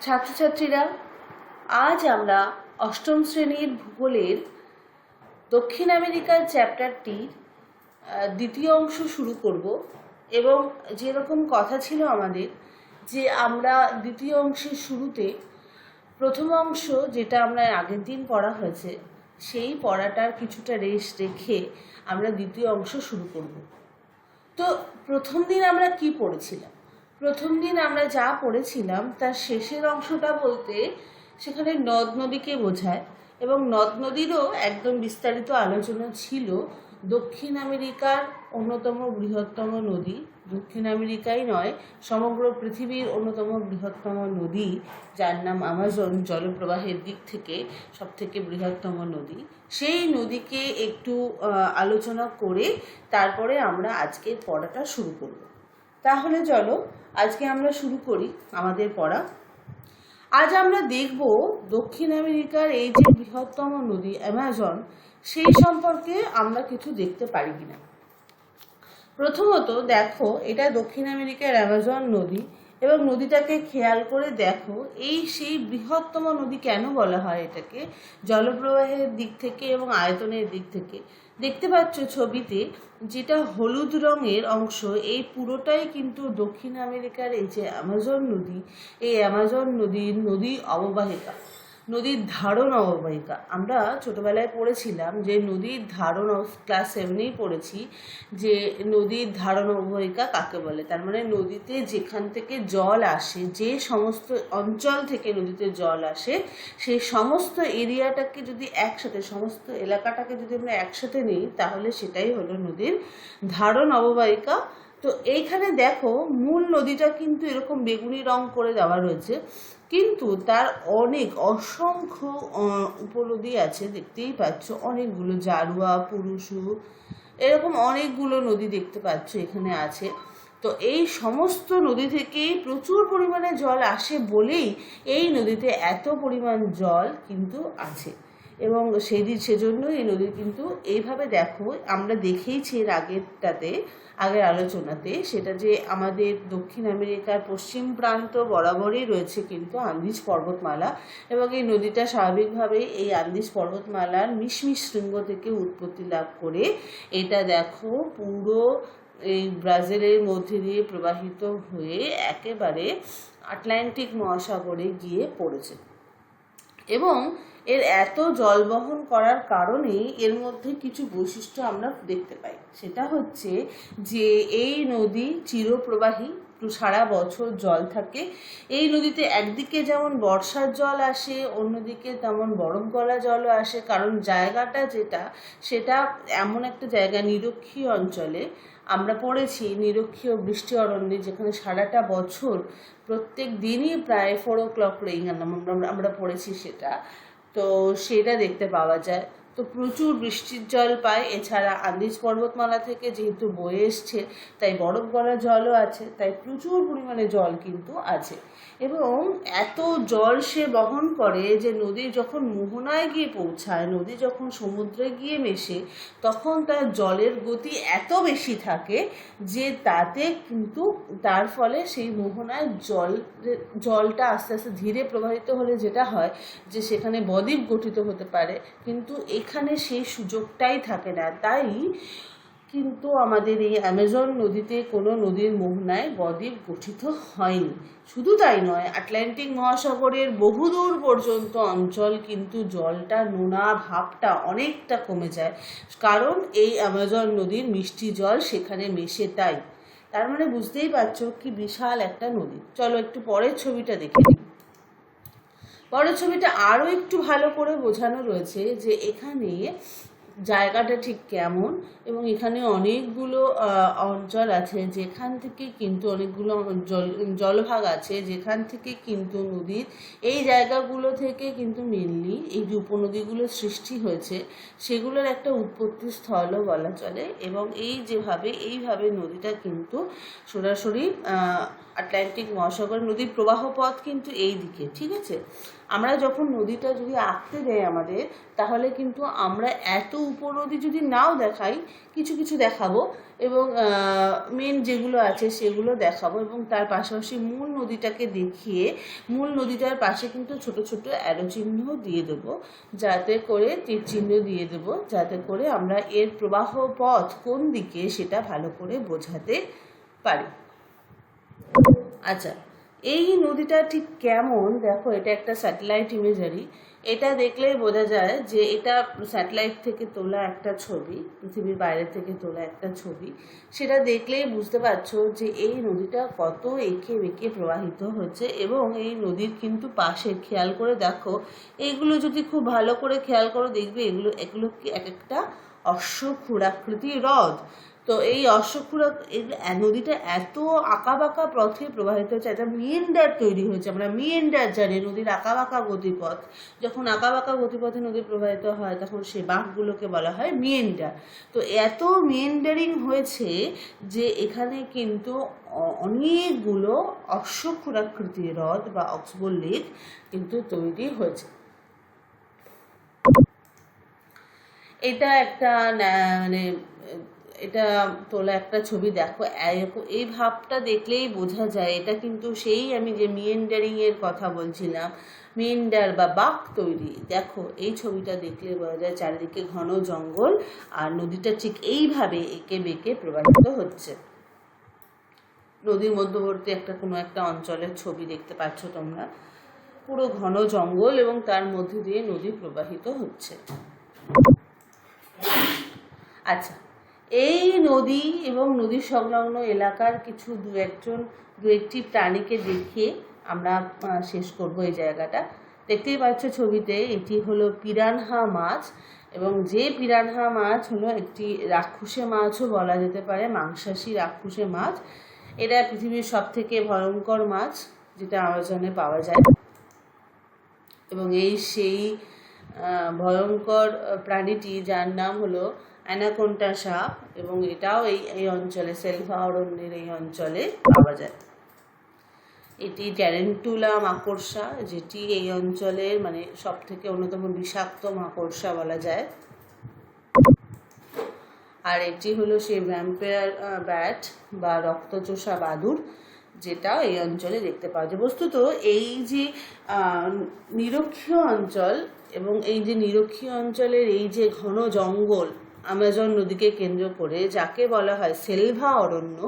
ছাত্রছাত্রীরা, আজ আমরা অষ্টম শ্রেণীর ভূগোলের দক্ষিণ আমেরিকার চ্যাপ্টারটির দ্বিতীয় অংশ শুরু করব। এবং যেরকম কথা ছিল আমাদের যে আমরা দ্বিতীয় অংশের শুরুতে প্রথম অংশ যেটা আমরা আগের দিন পড়া হয়েছে সেই পড়াটার কিছুটা রেস্ট রেখে আমরা দ্বিতীয় অংশ শুরু করব। তো প্রথম দিন আমরা কি পড়েছিলাম? প্রথম দিন আমরা যা পড়েছিলাম তার শেষের অংশটা বলতে সেখানে নদ নদীকে বোঝায় এবং নদ নদীরও একদম বিস্তারিত আলোচনা ছিল। দক্ষিণ আমেরিকার অন্যতম বৃহত্তম নদী, দক্ষিণ আমেরিকাই নয় সমগ্র পৃথিবীর অন্যতম বৃহত্তম নদী, যার নাম আমাজন, জলপ্রবাহের দিক থেকে সবথেকে বৃহত্তম নদী, সেই নদীকে একটু আলোচনা করে তারপরে আমরা আজকের পড়াটা শুরু করব। তাহলে চলো আজকে আমরা শুরু করি আমাদের পড়া। আজ আমরা দেখব দক্ষিণ আমেরিকার এই যে বৃহত্তম নদী অ্যামাজন, সেই সম্পর্কে আমরা কিছু দেখতে পারি কিনা। প্রথমত দেখো, এটা দক্ষিণ আমেরিকার অ্যামাজন নদী এবং নদীটাকে খেয়াল করে দেখো, এই সেই বৃহত্তম নদী কেন বলা হয় এটাকে? জলপ্রবাহের দিক থেকে এবং আয়তনের দিক থেকে। দেখতে পাচ্ছ ছবিতে যেটা হলুদ রঙের অংশ, এই পুরোটাই কিন্তু দক্ষিণ আমেরিকার এই যে অ্যামাজন নদী, এই অ্যামাজন নদী অববাহিকা, নদীর ধারণ অববাহিকা। আমরা ছোটবেলায় পড়েছিলাম যে নদীর ধারণ, ক্লাস 7এই পড়েছি যে নদীর ধারণ অববাহিকা কাকে বলে। তার মানে নদীতে যেখান থেকে জল আসে, যে সমস্ত অঞ্চল থেকে নদীতে জল আসে, সেই সমস্ত এরিয়াটাকে যদি একসাথে, সমস্ত এলাকাটাকে যদি আমরা একসাথে নিই তাহলে সেটাই হলো নদীর ধারণ অববাহিকা। তো এইখানে দেখো মূল নদীটা কিন্তু এরকম বেগুনি রং করে দেওয়া রয়েছে, কিন্তু তার অসংখ্য উপনদী আছে, দেখতেই পাচ্ছ অনেকগুলো, জারুয়া, পুরুষু, এরকম অনেকগুলো নদী দেখতে পাচ্ছ এখানে আছে। তো এই সমস্ত নদী থেকেই প্রচুর পরিমাণে জল আসে বলেই এই নদীতে এত পরিমাণ জল কিন্তু আছে। এবং সেজন্য এই নদী কিন্তু এইভাবে দেখো, আমরা দেখেইছি এর আগের আলোচনাতে, সেটা যে আমাদের দক্ষিণ আমেরিকার পশ্চিম প্রান্ত বরাবরই রয়েছে কিন্তু আন্দিজ পর্বতমালা, এবং এই নদীটা স্বাভাবিকভাবেই এই আন্দিজ পর্বতমালার মিশমিশ শৃঙ্গ থেকে উৎপত্তি লাভ করে এটা দেখো পুরো এই ব্রাজিলের মধ্যে দিয়ে প্রবাহিত হয়ে একেবারে আটলান্টিক মহাসাগরে গিয়ে পড়েছে। এবং এর এত জল বহন করার কারণেই এর মধ্যে কিছু বৈশিষ্ট্য আমরা দেখতে পাই। সেটা হচ্ছে যে এই নদী চিরপ্রবাহী, সারা বছর জল থাকে। এই নদীতে একদিকে যেমন বর্ষার জল আসে, অন্যদিকে তেমন বরফ গলা জলও আসে, কারণ জায়গাটা সেটা এমন একটা জায়গা, নিরক্ষীয় অঞ্চলে। আমরা পড়েছি নিরক্ষীয় বৃষ্টি অরণ্যে, যেখানে সারাটা বছর প্রত্যেক দিনই প্রায় 4 o'clock রেইন আমরা পড়েছি সেটা দেখতে পাওয়া যায়। তো প্রচুর বৃষ্টির জল পায়। এছাড়া আন্দিজ পর্বতমালা থেকে যেহেতু বয়ে এসছে তাই বরফ গলা জলও আছে, তাই প্রচুর পরিমাণে জল কিন্তু আছে। এবং এত জল সে বহন করে যে নদী যখন মোহনায় গিয়ে পৌঁছায়, নদী যখন সমুদ্রে গিয়ে মেশে, তখন তার জলের গতি এত বেশি থাকে যে তার ফলে সেই মোহনায় জলটা আস্তে আস্তে ধীরে প্রবাহিত হলে যেটা হয় যে সেখানে বদ্বীপ গঠিত হতে পারে, কিন্তু এখানে সেই সুযোগটাই থাকে না। তাই কিন্তু আমাদের এই অ্যামাজন নদীতে কোনো নদীর মোহনায় বদ্বীপ গঠিত হয়নি। শুধু তাই নয়, আটলান্টিক মহাসাগরের বহুদূর পর্যন্ত অঞ্চল কিন্তু জলটা, নোনা ভাবটা অনেকটা কমে যায়, কারণ এই অ্যামাজন নদীর মিষ্টি জল সেখানে মেশে। তার মানে বুঝতেই পারছো কি বিশাল একটা নদী। চলো একটু পরের ছবিটা দেখে নিই। পরের ছবিটা আরও একটু ভালো করে বোঝানো রয়েছে যে এখানে জায়গাটা ঠিক কেমন, এবং এখানে অনেকগুলো অঞ্চল আছে যেখান থেকে কিন্তু অনেকগুলো জলভাগ আছে যেখান থেকে কিন্তু নদীর এই জায়গাগুলো থেকে কিন্তু মেনলি এই যে উপনদীগুলো সৃষ্টি হয়েছে সেগুলোর একটা উৎপত্তি স্থলও বলা চলে। এবং এইভাবে নদীটা কিন্তু সরাসরি আটলান্টিক মহাসাগর। নদীর প্রবাহ পথ কিন্তু এই দিকে, ঠিক আছে। আমরা যখন নদীটা যদি আঁকতে দেয় আমাদের, তাহলে কিন্তু আমরা এত উপনদী যদি নাও দেখাই, কিছু কিছু দেখাবো এবং মেন যেগুলো আছে সেগুলো দেখাবো, এবং তার পাশাপাশি মূল নদীটাকে দেখিয়ে মূল নদীটার পাশে কিন্তু ছোট ছোট অ্যারো চিহ্ন দিয়ে দেবো, যাতে করে তীর চিহ্ন দিয়ে দেবো, যাতে করে আমরা এর প্রবাহ পথ কোন দিকে সেটা ভালো করে বোঝাতে পারি। আচ্ছা, এই নদীটা ঠিক কেমন দেখো, এটা একটা স্যাটেলাইট ইমেজারি। এটা দেখলেই বোঝা যায় যে এটা স্যাটেলাইট থেকে তোলা একটা ছবি, পৃথিবীর বাইরে থেকে তোলা একটা ছবি। সেটা দেখলেই বুঝতে পারছো যে এই নদীটা কত এঁকে বেঁকে প্রবাহিত হচ্ছে, এবং এই নদীর কিন্তু পাশে খেয়াল করে দেখো, এইগুলো যদি খুব ভালো করে খেয়াল করো দেখবে এগুলো কি এক একটা অশ্বক্ষুরাকৃতি হ্রদ। তো এই অশ্বক্ষুরা নদীটা এত আঁকাবাঁকা পথে প্রবাহিত হচ্ছে, একটা মিয়েন্ডার তৈরি হয়েছে। আমরা মিয়েন্ডার জানি, নদীর আঁকাবাঁকা গতিপথ। যখন আঁকাবাঁকা গতিপথে নদী প্রবাহিত হয় তখন সেই বাঁকগুলোকে বলা হয় মিয়েন্ডার। তো এত মিয়েন্ডারিং হয়েছে যে এখানে কিন্তু অনেকগুলো অশ্বক্ষুরাকৃতি হ্রদ বা অক্সবোর লেক কিন্তু তৈরি হয়েছে। এটা একটা মানে এটা তোলা একটা ছবি। দেখো এই ভাবটা দেখলেই বোঝা যায় এটা কিন্তু সেই আমি যে মিয়েন্ডারিং এর কথা বলছিলাম, মিয়েন্ডার বা বাঁক তৈরি। দেখো এই ছবিটা দেখলে বোঝা যায় চারিদিকে ঘন জঙ্গল, আর নদীটা ঠিক এইভাবে এঁকে বেঁকে প্রবাহিত হচ্ছে। নদীর মধ্যবর্তী কোনো একটা অঞ্চলের ছবি দেখতে পাচ্ছ তোমরা, পুরো ঘন জঙ্গল এবং তার মধ্যে দিয়ে নদী প্রবাহিত হচ্ছে। আচ্ছা, এই নদী এবং নদী সংলগ্ন এলাকার কিছু দু একটি প্রাণীকে দেখিয়ে আমরা শেষ করব এই জায়গাটা। দেখতেই পাচ্ছ ছবিতে, এটি হলো পিরানহা মাছ, এবং যে পিরানহা মাছ হলো একটি রাক্ষসে মাছও বলা যেতে পারে, মাংসাশী রাক্ষসে মাছ। এটা পৃথিবীর সব থেকে ভয়ঙ্কর মাছ যেটা আমাজনে পাওয়া যায়, এবং সেই ভয়ঙ্কর প্রাণীটি যার নাম হলো অ্যানাকোন্ডা সাপ, এবং এটাও এই অঞ্চলে সেলভা অরণ্যের এই অঞ্চলে পাওয়া যায়। এটি ট্যারেন্টুলা মাকড়সা, যেটি এই অঞ্চলের মানে সব থেকে অন্যতম বিষাক্ত মাকড়সা বলা যায়। আর এটি হলো সেই ভ্যাম্পায়ার ব্যাট বা রক্তচোষা বাদুড়, যেটা এই অঞ্চলে দেখতে পাওয়া যায়। বস্তুত এই যে নিরক্ষীয় অঞ্চল, এবং এই যে নিরক্ষীয় অঞ্চলের এই যে ঘন জঙ্গল আমাজন নদীকে কেন্দ্র করে, যাকে বলা হয় সেলভা অরণ্য,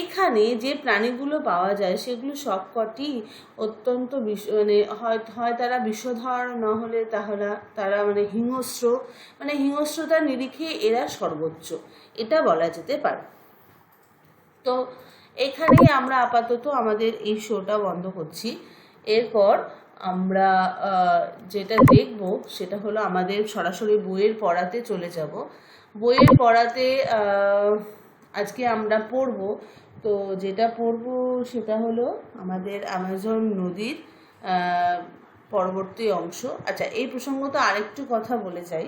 এখানে যে প্রাণীগুলো পাওয়া যায় সেগুলো সবকটি অত্যন্ত মানে হয় তারা বিষধর, না হলে তারা মানে হিংস্র, মানে হিংস্রতার নিরিখে এরা সর্বোচ্চ, এটা বলা যেতে পারে। তো এখানেই আমরা আপাতত আমাদের এই শোটা বন্ধ করছি। এরপর আমরা যেটা দেখব সেটা হলো আমাদের সরাসরি বইয়ের পড়াতে চলে যাব। বইয়ের পড়াতে আজকে আমরা পড়ব, তো যেটা পড়ব সেটা হলো আমাদের আমাজন নদীর পরবর্তী অংশ। আচ্ছা, এই প্রসঙ্গত আরেকটু কথা বলে যাই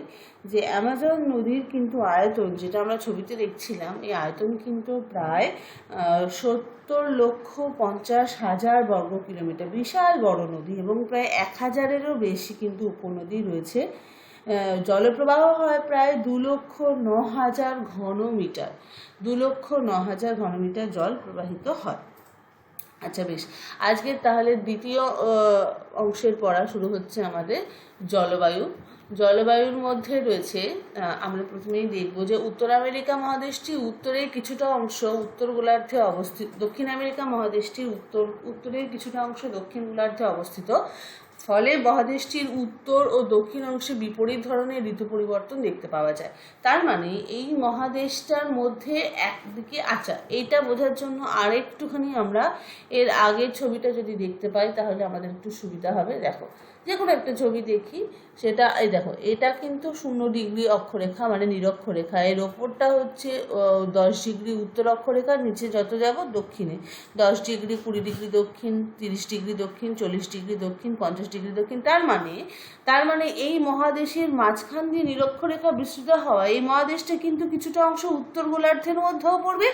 যে অ্যামাজন নদীর কিন্তু আয়তন, যেটা আমরা ছবিতে দেখছিলাম, এই আয়তন কিন্তু প্রায় 70,50,000 বর্গ কিলোমিটার, বিশাল বড় নদী, এবং প্রায় 1000-এরও বেশি কিন্তু উপনদী রয়েছে। জলপ্রবাহ হয় প্রায় 2,09,000 ঘনমিটার, 2,09,000 ঘনমিটার জল প্রবাহিত হয়। আচ্ছা বেশ, আজকের তাহলে দ্বিতীয় অংশের পড়া শুরু হচ্ছে আমাদের জলবায়ু। জলবায়ুর মধ্যে রয়েছে, আমরা প্রথমেই দেখব যে উত্তর আমেরিকা মহাদেশটি উত্তরের কিছুটা অংশ উত্তর গোলার্ধে অবস্থিত, দক্ষিণ আমেরিকা মহাদেশটির উত্তরের কিছুটা অংশ দক্ষিণ গোলার্ধে অবস্থিত। ফলে মহাদেশটির উত্তর ও দক্ষিণ অংশে বিপরীত ধরনের ঋতু পরিবর্তন দেখতে পাওয়া যায়। তার মানে এই মহাদেশটার মধ্যে একদিকে, আচ্ছা এইটা বোঝার জন্য আরেকটুখানি আমরা এর আগের ছবিটা যদি দেখতে পাই তাহলে আমাদের একটু সুবিধা হবে। দেখো, যে কোনো একটা ছবি দেখি, সেটা এই দেখো, এটা কিন্তু 0 ডিগ্রি অক্ষরেখা মানে নিরক্ষরেখা, এর ওপরটা হচ্ছে 10 ডিগ্রি উত্তর অক্ষরেখা, নিচে যত যাব দক্ষিণে 10 ডিগ্রি, 20 ডিগ্রি দক্ষিণ, 30 ডিগ্রি দক্ষিণ, 40 ডিগ্রি দক্ষিণ, 50 ডিগ্রি দক্ষিণ। তার মানে এই মহাদেশের মাঝখান দিয়ে নিরক্ষরেখা বিস্তৃত হওয়া এই মহাদেশটা কিন্তু কিছুটা অংশ উত্তর গোলার্ধের মধ্যেও পড়বে,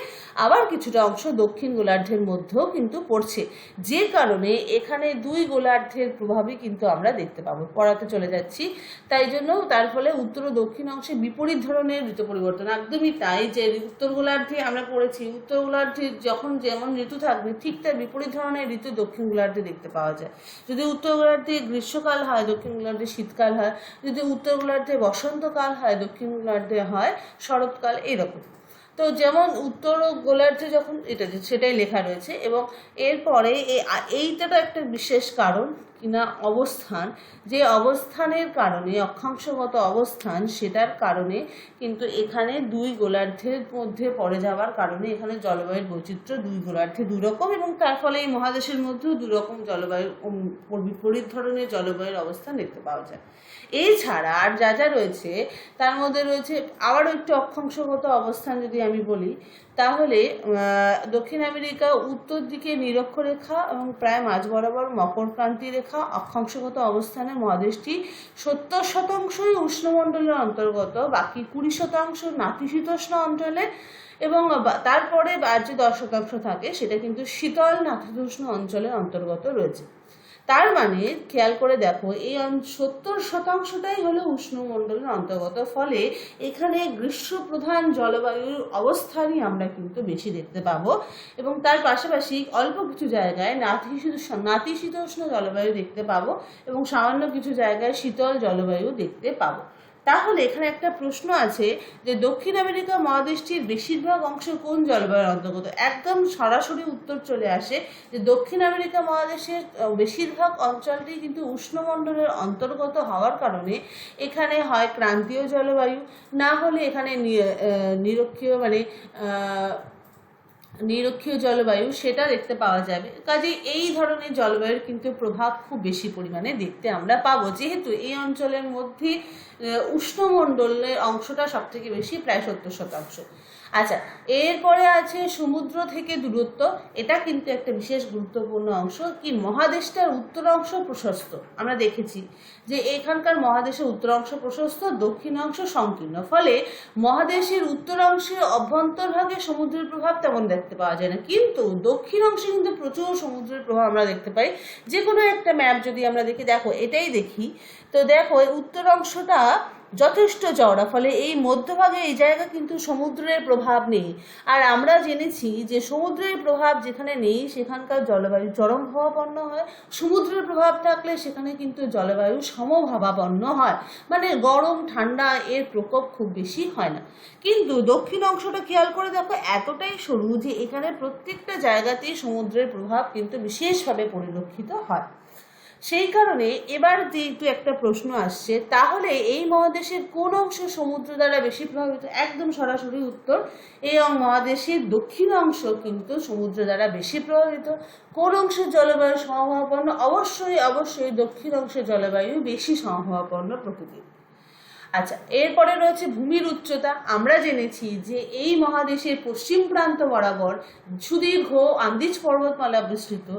আবার কিছুটা অংশ দক্ষিণ গোলার্ধের মধ্যেও কিন্তু পড়ছে, যে কারণে এখানে 2 গোলার্ধের প্রভাবই কিন্তু আমরা দেখতে পাবো। পড়াতে চলে যাচ্ছি। তাই জন্য তার ফলে উত্তর ও দক্ষিণ অংশে বিপরীত ধরনের ঋতু পরিবর্তন। একদমই তাই, যে উত্তর গোলার্ধে আমরা পড়েছি, উত্তর গোলার্ধে যখন যেমন ঋতু থাকবে ঠিক তার বিপরীত ধরনের ঋতু দক্ষিণ গোলার্ধে দেখতে পাওয়া যায়। যদি উত্তর গোলার্ধে গ্রীষ্মকাল হয়, দক্ষিণ গোলার্ধে শীতকাল হয়। যদি উত্তর গোলার্ধে বসন্তকাল হয়, দক্ষিণ গোলার্ধে হয় শরৎকাল, এরকম। তো যেমন উত্তর গোলার্ধে যখন এটা সেটাই লেখা রয়েছে। এবং এরপরে এইটা একটা বিশেষ কারণ কিনা অবস্থান, যে অবস্থানের কারণে, অক্ষাংশগত অবস্থান, সেটার কারণে কিন্তু এখানে 2 গোলার্ধের মধ্যে পড়ে যাওয়ার কারণে এখানে জলবায়ুর বৈচিত্র্য 2 গোলার্ধে 2 রকম, এবং তার ফলে এই মহাদেশের মধ্যেও 2 রকম জলবায়ু, বিপরীত ধরনের জলবায়ুর অবস্থান দেখতে পাওয়া যায়। এছাড়া আর যা যা রয়েছে তার মধ্যে রয়েছে আবারও একটু অক্ষাংশগত অবস্থান। যদি আমি বলি তাহলে দক্ষিণ আমেরিকা উত্তর দিকে নিরক্ষরেখা এবং প্রায় মাঝ বরাবর মকরক্রান্তি রেখা অক্ষাংশগত অবস্থানে মহাদেশটি 70% উষ্ণমণ্ডলের অন্তর্গত, বাকি 20% নাতিশীতোষ্ণ অঞ্চলে, এবং তারপরে যে 10% থাকে সেটা কিন্তু শীতল নাতিশীতোষ্ণ অঞ্চলের অন্তর্গত রয়েছে। তার মানে খেয়াল করে দেখো, এই 70%টাই হলো উষ্ণমণ্ডলের অন্তর্গত, ফলে এখানে গ্রীষ্মপ্রধান জলবায়ুর অবস্থানই আমরা কিন্তু বেশি দেখতে পাবো, এবং তার পাশাপাশি অল্প কিছু জায়গায় নাতিশীতোষ্ণ জলবায়ু দেখতে পাবো, এবং সামান্য কিছু জায়গায় শীতল জলবায়ু দেখতে পাবো। তাহলে এখানে একটা প্রশ্ন আছে যে দক্ষিণ আমেরিকা মহাদেশটির বেশিরভাগ অংশ কোন জলবায়ুর অন্তর্গত। একদম সরাসরি উত্তর চলে আসে যে দক্ষিণ আমেরিকা মহাদেশের বেশিরভাগ অঞ্চলটি কিন্তু উষ্ণমণ্ডলের অন্তর্গত হওয়ার কারণে এখানে হয় ক্রান্তীয় জলবায়ু, না হলে এখানে নিরক্ষীয় জলবায়ু, সেটা দেখতে পাওয়া যাবে। কাজে এই ধরনের জলবায়ুর কিন্তু প্রভাব খুব বেশি পরিমাণে দেখতে আমরা পাবো, যেহেতু এই অঞ্চলের মধ্যে উষ্ণমণ্ডলের অংশটা সব থেকে বেশি, প্রায় 70%। আচ্ছা, এরপরে আছে সমুদ্র থেকে দূরত্ব। এটা কিন্তু একটা বিশেষ গুরুত্বপূর্ণ অংশ। কি, মহাদেশটার উত্তর অংশ প্রশস্ত, আমরা দেখেছি যে এখানকার মহাদেশের উত্তর অংশ প্রশস্ত, দক্ষিণ অংশ সংকীর্ণ, ফলে মহাদেশের উত্তর অংশে অভ্যন্তরভাগে সমুদ্রের প্রভাব তেমন দেখতে পাওয়া যায় না, কিন্তু দক্ষিণ অংশে কিন্তু প্রচুর সমুদ্রের প্রভাব আমরা দেখতে পাই। যে কোনো একটা ম্যাপ যদি আমরা দেখি, দেখো এটাই দেখি, তো দেখো উত্তর অংশটা যথেষ্ট চওড়া, ফলে এই মধ্যভাগে এই জায়গা কিন্তু সমুদ্রের প্রভাব নেই। আর আমরা জেনেছি যে সমুদ্রের প্রভাব যেখানে নেই সেখানকার জলবায়ু চরম ভাবাপন্ন হয়, সমুদ্রের প্রভাব থাকলে সেখানে কিন্তু জলবায়ু সমভাবাপন্ন হয়, মানে গরম ঠান্ডা এর প্রকোপ খুব বেশি হয় না। কিন্তু দক্ষিণ অংশটা খেয়াল করে দেখো, এতটাই সরু যে এখানে প্রত্যেকটা জায়গাতেই সমুদ্রের প্রভাব কিন্তু বিশেষভাবে পরিলক্ষিত হয়। সেই কারণে এবার যেহেতু একটা প্রশ্ন আসছে, তাহলে এই মহাদেশের কোন অংশ সমুদ্র দ্বারা বেশি প্রভাবিত? একদম সরাসরি উত্তর, এই মহাদেশের দক্ষিণ অংশ কিন্তু সমুদ্র দ্বারা বেশি প্রভাবিত। কোন অংশের জলবায়ু সমভাবাপন্ন? অবশ্যই দক্ষিণ অংশের জলবায়ু বেশি সমভাবাপন্ন প্রকৃতির। আচ্ছা, এরপরে রয়েছে ভূমির উচ্চতা। আমরা জেনেছি যে এই মহাদেশের পশ্চিম প্রান্ত বরাবর সুদীর্ঘ আন্দিজ পর্বতমালা বিস্তৃত,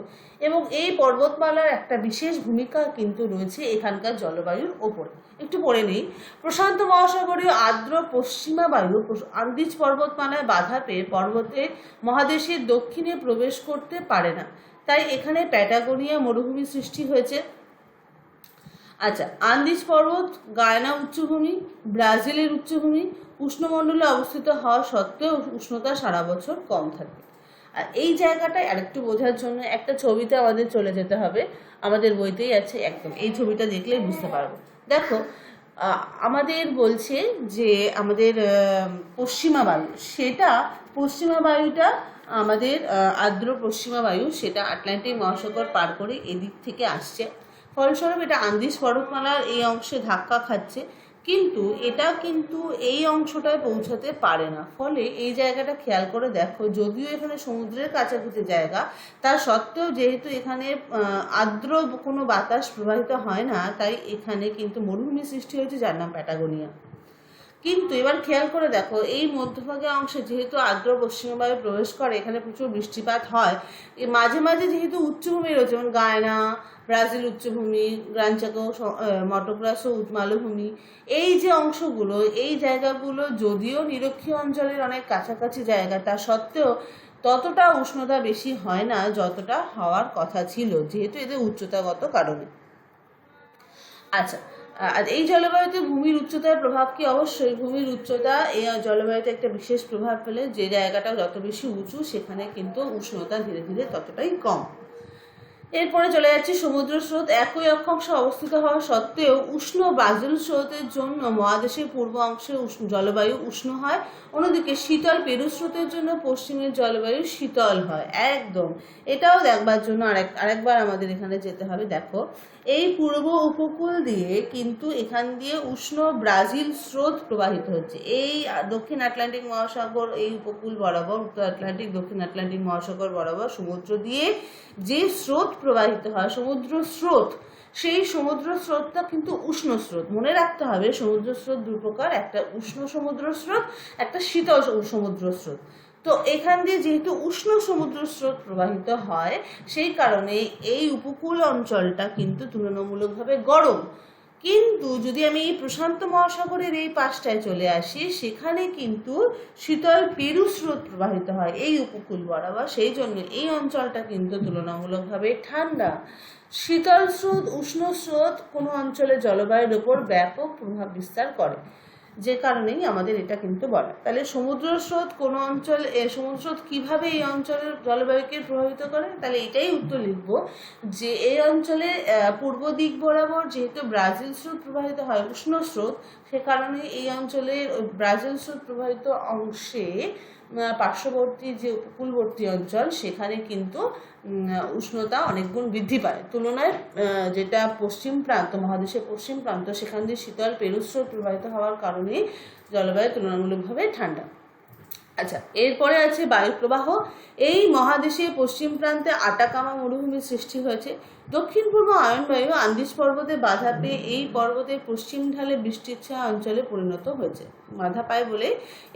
এবং এই পর্বতমালার একটা বিশেষ ভূমিকা কিন্তু রয়েছে এখানকার জলবায়ুর ওপর। একটু পড়ে নেই। প্রশান্ত মহাসাগরীয় আর্দ্র পশ্চিমা বায়ু আন্দিজ পর্বতমালায় বাধা পেয়ে মহাদেশের দক্ষিণে প্রবেশ করতে পারে না, তাই এখানে প্যাটাগোনিয়া মরুভূমি সৃষ্টি হয়েছে। আচ্ছা, আন্দিজ পর্বত, গায়ানা উচ্চভূমি, ব্রাজিলের উচ্চভূমি, উষ্ণমণ্ডলে অবস্থিত হওয়া সত্ত্বেও উষ্ণতা সারা বছর কম থাকে। আর এই জায়গাটায় আরেকটু বোঝার জন্য একটা ছবিতে আমাদের চলে যেতে হবে, আমাদের বইতেই আছে, একদম এই ছবিটা দেখলেই বুঝতে পারবো। দেখো, আমাদের বলছে যে আমাদের পশ্চিমা বায়ু, সেটা পশ্চিমা বায়ুটা আমাদের আর্দ্র পশ্চিমা বায়ু, সেটা আটলান্টিক মহাসাগর পার করে এদিক থেকে আসছে, ফলস্বরূপ এটা আন্দিজ পর্বতমালার এই অংশে ধাক্কা খাচ্ছে, কিন্তু এটা কিন্তু এই অংশটায় পৌঁছাতে পারে না। ফলে এই জায়গাটা খেয়াল করে দেখো, যদিও এখানে সমুদ্রের কাছাকাছি জায়গা, তা সত্ত্বেও যেহেতু এখানে আর্দ্র কোনো বাতাস প্রবাহিত হয় না, তাই এখানে কিন্তু মরুভূমি সৃষ্টি হয়েছে, যার নাম প্যাটাগোনিয়া। কিন্তু এবার খেয়াল করে দেখো, এই মধ্যভাগের অংশে যেহেতু আর্দ্র পশ্চিমা বায়ু প্রবেশ করে, এখানে প্রচুর বৃষ্টিপাত হয়। মাঝে মাঝে যেহেতু উচ্চভূমি রয়েছে, যেমন গায়না, ব্রাজিল উচ্চভূমি, গ্রান চাকো, মটো গ্রাসো মালভূমি, এই যে অংশগুলো, এই জায়গাগুলো যদিও নিরক্ষীয় অঞ্চলের অনেক কাছাকাছি জায়গা, তা সত্ত্বেও ততটা উষ্ণতা বেশি হয় না যতটা হওয়ার কথা ছিল, যেহেতু এদের উচ্চতাগত কারণে। আচ্ছা, আর এই জলবায়ুতে ভূমির উচ্চতার প্রভাব কি? অবশ্যই ভূমির উচ্চতা এই জলবায়ুতে একটা বিশেষ প্রভাব ফেলে। যে জায়গাটা যত বেশি উঁচু, সেখানে কিন্তু উষ্ণতা ধীরে ধীরে ততটাই কম। এরপরে চলে যাচ্ছি সমুদ্র স্রোত। একই অক্ষাংশে অবস্থিত হওয়া সত্ত্বেও উষ্ণ ব্রাজিল স্রোতের জন্য মহাদেশের পূর্ব অংশে জলবায়ু উষ্ণ হয়, অন্যদিকে শীতল পেরু স্রোতের জন্য পশ্চিমের জলবায়ু শীতল হয়। একদম, এটাও দেখবার জন্য আরেকবার আমাদের এখানে যেতে হবে। দেখো, এই পূর্ব উপকূল দিয়ে কিন্তু এখান দিয়ে উষ্ণ ব্রাজিল স্রোত প্রবাহিত হচ্ছে। এই দক্ষিণ আটলান্টিক মহাসাগর, এই উপকূল বরাবর, উত্তর আটলান্টিক দক্ষিণ আটলান্টিক মহাসাগর বরাবর সমুদ্র দিয়ে যে স্রোত প্রবাহিত হয়, সমুদ্র স্রোত, সেই সমুদ্র স্রোতটা কিন্তু উষ্ণ স্রোত। মনে রাখতে হবে, সমুদ্র স্রোত দু প্রকার, একটা উষ্ণ সমুদ্র স্রোত, একটা শীতল সমুদ্র স্রোত। তো এখান দিয়ে যেহেতু উষ্ণ সমুদ্র স্রোত প্রবাহিত হয়, সেই কারণে এই উপকূল অঞ্চলটা কিন্তু তুলনামূলকভাবে গরম। কিন্তু যদি আমি এই প্রশান্ত মহাসাগরের এই পাশটায় চলে আসি, সেখানে কিন্তু শীতল পেরু স্রোত প্রবাহিত হয় এই উপকূল বরাবর, সেই জন্য এই অঞ্চলটা কিন্তু তুলনামূলকভাবে ঠান্ডা। শীতল স্রোত, উষ্ণ স্রোত কোনো অঞ্চলের জলবায়ুর উপর ব্যাপক প্রভাব বিস্তার করে, যে কারণেই আমাদের এটা কিন্তু বলা। তাহলে সমুদ্র স্রোত কোনো অঞ্চল, সমুদ্র স্রোত কীভাবে এই অঞ্চলের জলবায়ুকে প্রভাবিত করে, তাহলে এটাই উত্তর লিখব যে এই অঞ্চলে পূর্ব দিক বরাবর যেহেতু ব্রাজিল স্রোত প্রবাহিত হয়, উষ্ণ স্রোত, সে কারণে এই অঞ্চলের ব্রাজিল স্রোত প্রবাহিত অংশে পার্শ্ববর্তী যে উপকূলবর্তী অঞ্চল, সেখানে কিন্তু উষ্ণতা অনেক গুণ বৃদ্ধি পায় তুলনায় যেটা পশ্চিম প্রান্ত, মহাদেশের পশ্চিম প্রান্ত, সেখান দিয়ে শীতল পেরু স্রোত প্রবাহিত হওয়ার কারণে জলবায়ু তুলনামূলকভাবে ঠান্ডা। আচ্ছা, এরপরে আছে বায়ু প্রবাহ। এই মহাদেশের পশ্চিম প্রান্তে আটাকামা মরুভূমির সৃষ্টি হয়েছে। দক্ষিণ পূর্ব আয়নবায়ু আন্দিজ পর্বতে বাধা পেয়ে এই পর্বতের পশ্চিম ঢালে বৃষ্টির ছায়া অঞ্চলে পরিণত হয়েছে। বাধা পায় বলে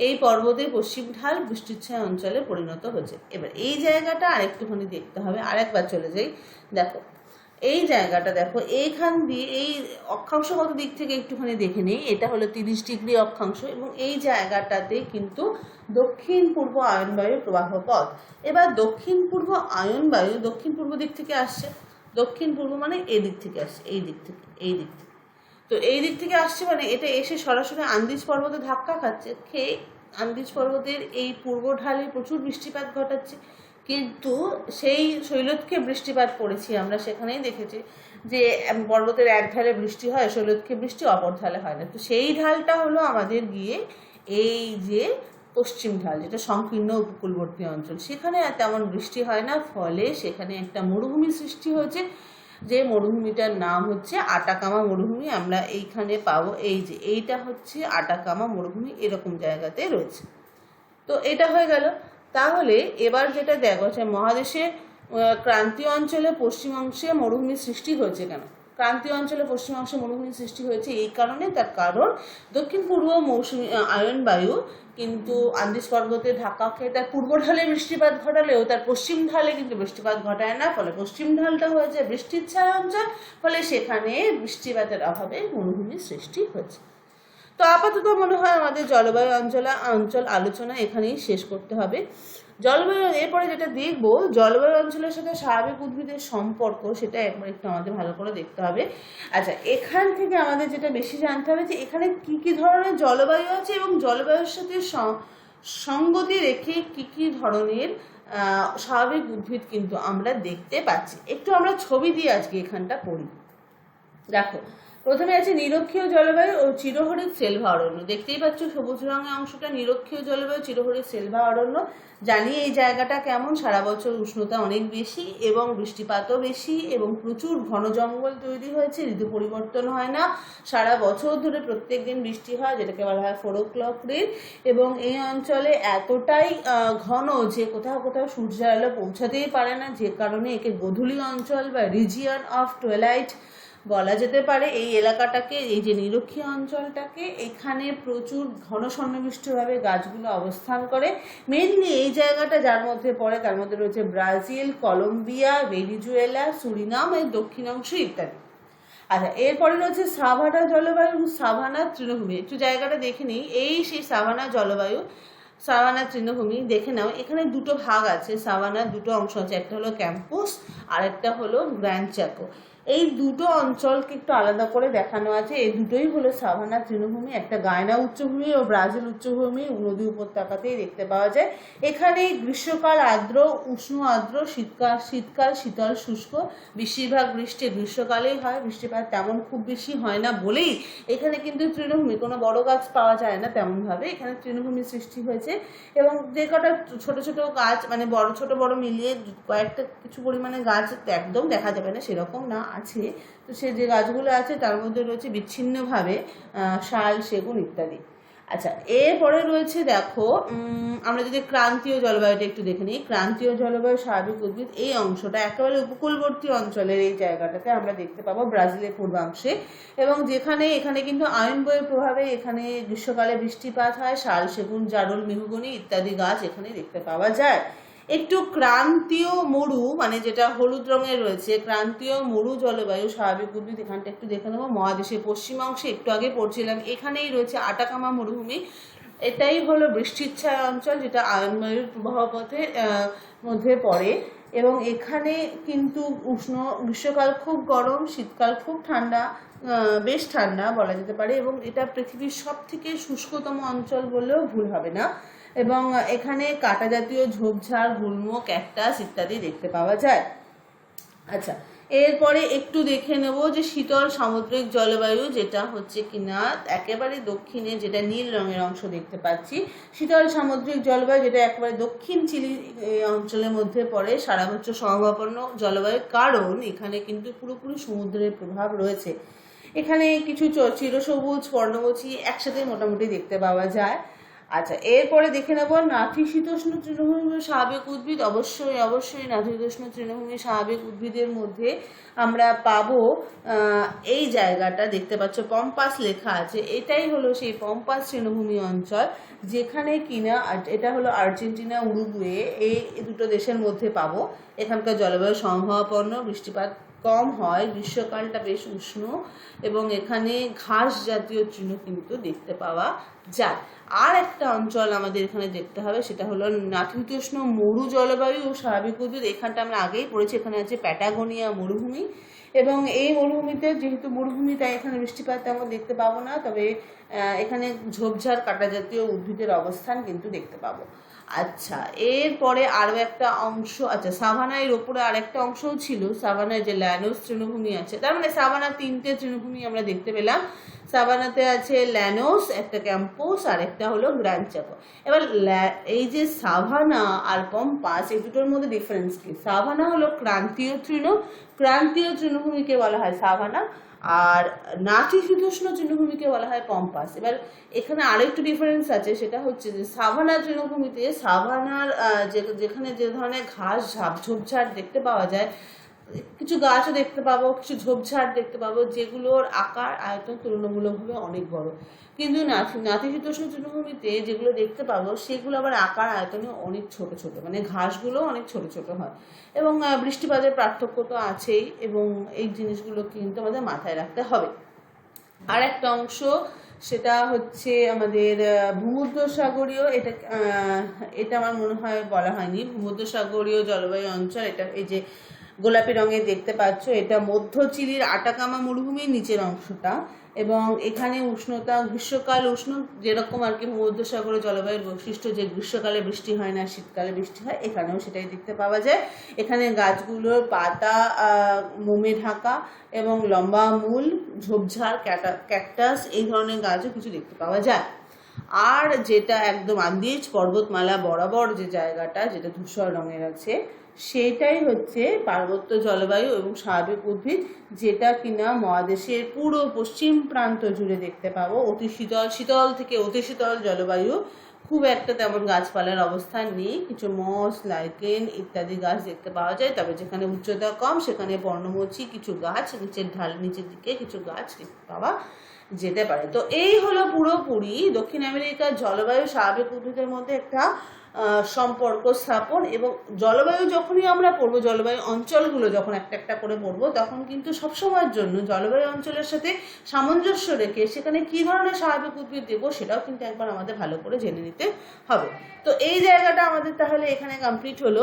এই পর্বতের পশ্চিম ঢাল বৃষ্টির ছায়া অঞ্চলে পরিণত হয়েছে। এবার এই জায়গাটা আরেকটুখানি দেখতে হবে, আরেকবার চলে যাই। দেখো, এই জায়গাটা দেখো, এইখান দিয়ে এই অক্ষাংশগত দিক থেকে একটুখানি দেখে নিই। এটা হলো 30 ডিগ্রি অক্ষাংশ, এবং এই জায়গাটাতে কিন্তু দক্ষিণ পূর্ব আয়নবায়ুর প্রবাহ পথ। এবার দক্ষিণ পূর্ব আয়নবায়ু দক্ষিণ পূর্ব দিক থেকে আসছে। দক্ষিণ পূর্ব মানে এই দিক থেকে আসছে, এই দিক থেকে, এই দিক থেকে। তো এই দিক থেকে আসছে মানে এটা এসে সরাসরি আন্দিজ পর্বতে ধাক্কা খাচ্ছে, খেয়ে আন্দিজ পর্বতের এই পূর্ব ঢালে প্রচুর বৃষ্টিপাত ঘটাচ্ছে। কিন্তু সেই শৈলক্ষে বৃষ্টিপাত পড়েছি আমরা, সেখানেই দেখেছি যে পর্বতের এক ঢালে বৃষ্টি হয়, শৈলক্ষে বৃষ্টি অপর ঢালে হয় না। তো সেই ঢালটা হলো আমাদের গিয়ে এই যে পশ্চিম ঢাল, যেটা সংকীর্ণ উপকূলবর্তী অঞ্চল, সেখানে তেমন বৃষ্টি হয় না। ফলে সেখানে একটা মরুভূমি সৃষ্টি হয়েছে, যে মরুভূমিটার নাম হচ্ছে আটাকামা মরুভূমি। আমরা এইখানে পাবো, এই যে এইটা হচ্ছে আটাকামা মরুভূমি, এরকম জায়গাতে রয়েছে। তো এটা হয়ে গেল। তাহলে এবার যেটা দেখো, মহাদেশের ক্রান্তীয় অঞ্চলে পশ্চিম অংশে মরুভূমির সৃষ্টি হয়েছে কেন? ক্রান্তীয় অঞ্চলে পশ্চিম অংশে মরুভূমির সৃষ্টি হয়েছে এই কারণে, তার কারণ দক্ষিণ পূর্ব মৌসুমী আয়নবায়ু কিন্তু আন্দিজ পর্বতে ধাক্কা খেয়ে তার পূর্ব ঢালে বৃষ্টিপাত ঘটালেও তার পশ্চিম ঢালে কিন্তু বৃষ্টিপাত ঘটায় না। ফলে পশ্চিম ঢালটা হয়েছে বৃষ্টির ছায়া অঞ্চল, ফলে সেখানে বৃষ্টিপাতের অভাবে মরুভূমির সৃষ্টি হয়েছে। তো আপাতত মনে হয় আমাদের জলবায়ু অঞ্চল আলোচনা এখানেই শেষ করতে হবে। জলবায়ু, এরপরে যেটা দেখবো, জলবায়ু অঞ্চলের সাথে স্বাভাবিক উদ্ভিদের সম্পর্ক, সেটা একবার একটু আমাদের ভালো করে দেখতে হবে। আচ্ছা, এখান থেকে আমাদের যেটা বেশি জানতে হবে যে এখানে কি কি ধরনের জলবায়ু আছে, এবং জলবায়ুর সাথে সঙ্গতি রেখে কি কি ধরনের স্বাভাবিক উদ্ভিদ কিন্তু আমরা দেখতে পাচ্ছি। একটু আমরা ছবি দিয়ে আজকে এখানটা পড়ি। দেখো, প্রথমে আছে নিরক্ষীয় জলবায়ু ও চিরহরিৎ সেলভা অরণ্য। দেখতেই পাচ্ছ সবুজ রঙের অংশটা নিরক্ষীয় জলবায়ু, চিরহরিৎ সেলভা অরণ্য। জানি এই জায়গাটা কেমন, সারা বছর উষ্ণতা অনেক বেশি এবং বৃষ্টিপাতও বেশি এবং প্রচুর ঘন জঙ্গল তৈরি হয়েছে, ঋতু পরিবর্তন হয় না, সারা বছর ধরে প্রত্যেক দিন বৃষ্টি হয়, যেটাকে বলা হয় 4 o'clock rain। এবং এই অঞ্চলে এতটাই ঘন যে কোথাও কোথাও সূর্যের আলো পৌঁছাতেই পারে না, যে কারণে একে গোধূলি অঞ্চল বা রিজিয়ন অফ টুয়াইলাইট বলা যেতে পারে। এই এলাকাটাকে, এই যে নিরক্ষীয় অঞ্চলটাকে, এখানে প্রচুর ঘন সন্নিবিষ্টভাবে গাছগুলো অবস্থান করে। মেনলি এই জায়গাটা যার মধ্যে পড়ে তার মধ্যে রয়েছে ব্রাজিল, কলম্বিয়া, ভেনিজুয়েলা, সুরিনাম এর দক্ষিণাংশ ইত্যাদি। আচ্ছা, এরপরে রয়েছে সাভানা জলবায়ু, সাভানা তৃণভূমি। একটু জায়গাটা দেখে নিই, এই সেই সাভানা জলবায়ু, সাভানা তৃণভূমি দেখে নাও। এখানে দুটো ভাগ আছে, সাভানার দুটো অংশ আছে, একটা হলো ক্যাম্পাস আর একটা হলো গ্র্যান্ড চ্যাকো। এই দুটো অঞ্চলকে একটু আলাদা করে দেখানো আছে। এই দুটোই হলো সাভানা তৃণভূমি, একটা গায়না উচ্চভূমি ও ব্রাজিল উচ্চভূমি নদী উপত্যকাতেই দেখতে পাওয়া যায়। এখানে গ্রীষ্মকাল আর্দ্র, উষ্ণ আর্দ্র, শীতকাল শীতল শুষ্ক, বেশিরভাগ বৃষ্টি গ্রীষ্মকালেই হয়, বৃষ্টিপাত তেমন খুব বেশি হয় না বলেই এখানে কিন্তু তৃণভূমি, কোনো বড় গাছ পাওয়া যায় না তেমনভাবে, এখানে তৃণভূমি সৃষ্টি হয়েছে। এবং যে কটা ছোট ছোট গাছ, মানে বড় ছোট বড় মিলিয়ে কয়েকটা কিছু পরিমাণে গাছ একদম দেখা যাবে না সেরকম না, আছে। তো সে যে গাছগুলো আছে তার মধ্যে রয়েছে বিচ্ছিন্নভাবে শাল, সেগুন ইত্যাদি। আচ্ছা, এরপরে রয়েছে দেখো, আমরা যদি ক্রান্তীয় জলবায়ুটা একটু দেখে নিই। ক্রান্তীয় জলবায়ু স্বাভাবিক উদ্ভিদ, এই অংশটা একেবারে উপকূলবর্তী অঞ্চলের এই জায়গাটাতে আমরা দেখতে পাবো ব্রাজিলের পূর্বাংশে। এবং এখানে কিন্তু আয়ন বইয়ের প্রভাবে এখানে গ্রীষ্মকালে বৃষ্টিপাত হয়, শাল, সেগুন, জারুল, মেহগনি ইত্যাদি গাছ এখানে দেখতে পাওয়া যায়। একটু ক্রান্তীয় মরু, মানে যেটা হলুদ রঙের রয়েছে, ক্রান্তীয় মরু জলবায়ু স্বাভাবিক উদ্ভিদ, এখানটা একটু দেখে নেবো। মহাদেশের পশ্চিমাংশে একটু আগে পড়ছিলাম, এখানেই রয়েছে আটাকামা মরুভূমি। এটাই হলো বৃষ্টিচ্ছায় অঞ্চল, যেটা আয়নবায়ুর প্রবাহ পথে মধ্যে পড়ে। এবং এখানে কিন্তু গ্রীষ্মকাল খুব গরম, শীতকাল খুব ঠান্ডা, বেশ ঠান্ডা বলা যেতে পারে। এবং এটা পৃথিবীর সব থেকে শুষ্কতম অঞ্চল বললেও ভুল হবে না। এবং এখানে কাঁটা জাতীয় ঝোপঝাড়, গুল্ম, ক্যাকটাস ইত্যাদি দেখতে পাওয়া যায়। আচ্ছা, এরপরে একটু দেখে নেব যে শীতল সামুদ্রিক জলবায়ু, যেটা হচ্ছে কিনা একেবারে দক্ষিণে, যেটা নীল রঙের অংশ দেখতে পাচ্ছি। শীতল সামুদ্রিক জলবায়ু, যেটা একেবারে দক্ষিণ চিলি অঞ্চলের মধ্যে পড়ে, সারা বছর সমভাবাপন্ন জলবায়ু, কারণ এখানে কিন্তু পুরোপুরি সমুদ্রের প্রভাব রয়েছে। এখানে কিছু চিরসবুজ পর্ণমোচী একসাথে মোটামুটি দেখতে পাওয়া যায়। আচ্ছা, এরপরে দেখে নেব নাতিশীতোষ্ণ তৃণভূমি স্বাভাবিক উদ্ভিদ। অবশ্যই নাতিশীতোষ্ণ তৃণভূমি স্বাভাবিক উদ্ভিদের মধ্যে আমরা পাবো এই জায়গাটা দেখতে পাচ্ছ, পম্পাস লেখা আছে। এটাই হলো সেই পম্পাস তৃণভূমি অঞ্চল, যেখানে কিনা এটা হলো আর্জেন্টিনা, উরুগুয়ে, এই দুটো দেশের মধ্যে পাবো। এখানকার জলবায়ু সমভাবাপন্ন, বৃষ্টিপাত কম হয়, গ্রীষ্মকালটা বেশ উষ্ণ এবং এখানে ঘাস জাতীয় তৃণ কিন্তু দেখতে পাওয়া যায়। আর একটা অঞ্চল আমাদের এখানে দেখতে হবে, সেটা হলো নাতিশীতোষ্ণ মরু জলবায়ু ও স্বাভাবিক উদ্ভিদ। এখানটা আমরা আগেই পড়েছি, এখানে আছে প্যাটাগোনিয়া মরুভূমি। এবং এই মরুভূমিতে, যেহেতু মরুভূমি, তাই এখানে বৃষ্টিপাত তেমন দেখতে পাবো না, তবে এখানে ঝোপঝাড়, কাঁটা জাতীয় উদ্ভিদের অবস্থান কিন্তু দেখতে পাবো। আচ্ছা, এরপরে আরও একটা অংশ, আচ্ছা সাভানা এর ওপরে আরেকটা অংশও ছিল, সাভানায় যে ল্যানোস তৃণভূমি আছে, তার মানে সাভানা 3টে তৃণভূমি আমরা দেখতে পেলাম। সাভানাতে আছে ল্যানোস, একটা ক্যাম্পাস আর একটা হলো গ্র্যান্ড চ্যাকো। এবার এই যে সাভানা আর পম্পাস, এই দুটোর মধ্যে ডিফারেন্স কি? সাভানা হলো ক্রান্তীয় তৃণভূমিকে বলা হয় সাভানা, আর নাতিশীতোষ্ণ তৃণভূমিকে বলা হয় পম্পাস। এবার এখানে আরেকটু ডিফারেন্স আছে, সেটা হচ্ছে যে সাভানা তৃণভূমিতে, সাভানার যেখানে যে ধরনের ঘাস ঝোপঝাড় দেখতে পাওয়া যায়, কিছু গাছও দেখতে পাবো, কিছু ঝোপঝাড় দেখতে পাবো, যেগুলোর আকার আয়তন তুলনামূলকভাবে অনেক বড়। কিন্তু নাতিশীতোষ্ণ তৃণভূমিতে যেগুলো দেখতে পাবো সেগুলো আবার আকার আয়তনে অনেক ছোট ছোট, মানে ঘাসগুলো অনেক ছোট ছোট হয়। এবং বৃষ্টিপাতের পার্থক্য তো আছেই, এবং এই জিনিসগুলো কিন্তু আমাদের মাথায় রাখতে হবে। আর একটা অংশ, সেটা হচ্ছে আমাদের ভূমধ্যসাগরীয়, এটা আমার মনে হয় বলা হয়নি, ভূমধ্যসাগরীয় জলবায়ু অঞ্চল। এটা এই যে গোলাপি রঙের দেখতে পাচ্ছ, এটা মধ্য চিলির আটাকামা মরুভূমির নিচের অংশটা। এবং এখানে উষ্ণতা গ্রীষ্মকাল উষ্ণ, যেরকম আর কি ভূমধ্যসাগরের জলবায়ুর বৈশিষ্ট্য, যে গ্রীষ্মকালে বৃষ্টি হয় না, শীতকালে বৃষ্টি হয়, এখানেও সেটাই দেখতে পাওয়া যায়। এখানে গাছগুলোর পাতা মোমে ঢাকা এবং লম্বা মূল, ঝোপঝাড়, ক্যাকটাস এই ধরনের গাছও কিছু দেখতে পাওয়া যায়। আর যেটা একদম আন্দিজ পর্বতমালা বরাবর যে জায়গাটা, যেটা ধূসর রঙের আছে, সেটাই হচ্ছে পার্বত্য জলবায়ু এবং স্বাভাবিক উদ্ভিদ, যেটা কিনা মহাদেশের পুরো পশ্চিম প্রান্ত জুড়ে দেখতে পাবো। অতি শীতল থেকে অতি শীতল জলবায়ু, খুব একটা তেমন গাছপালার অবস্থান নেই, কিছু মস, লাইকেন ইত্যাদি গাছ দেখতে পাওয়া যায়। তবে যেখানে উচ্চতা কম সেখানে পর্ণমোচী কিছু গাছ, নিচের দিকে কিছু গাছ দেখতে পাওয়া যেতে পারে। তো এই হলো পুরোপুরি দক্ষিণ আমেরিকার জলবায়ু স্বাভাবিক উদ্ভিদের মধ্যে একটা সম্পর্ক স্থাপন। এবং জলবায়ু যখনই আমরা পড়বো, জলবায়ু অঞ্চলগুলো যখন একটা একটা করে পড়বো, তখন কিন্তু সবসময়ের জন্য জলবায়ু অঞ্চলের সাথে সামঞ্জস্য রেখে সেখানে কী ধরনের স্বাভাবিক উদ্ভিদ দেবো সেটাও কিন্তু একবার আমাদের ভালো করে জেনে নিতে হবে। তো এই জায়গাটা আমাদের তাহলে এখানে কমপ্লিট হলো।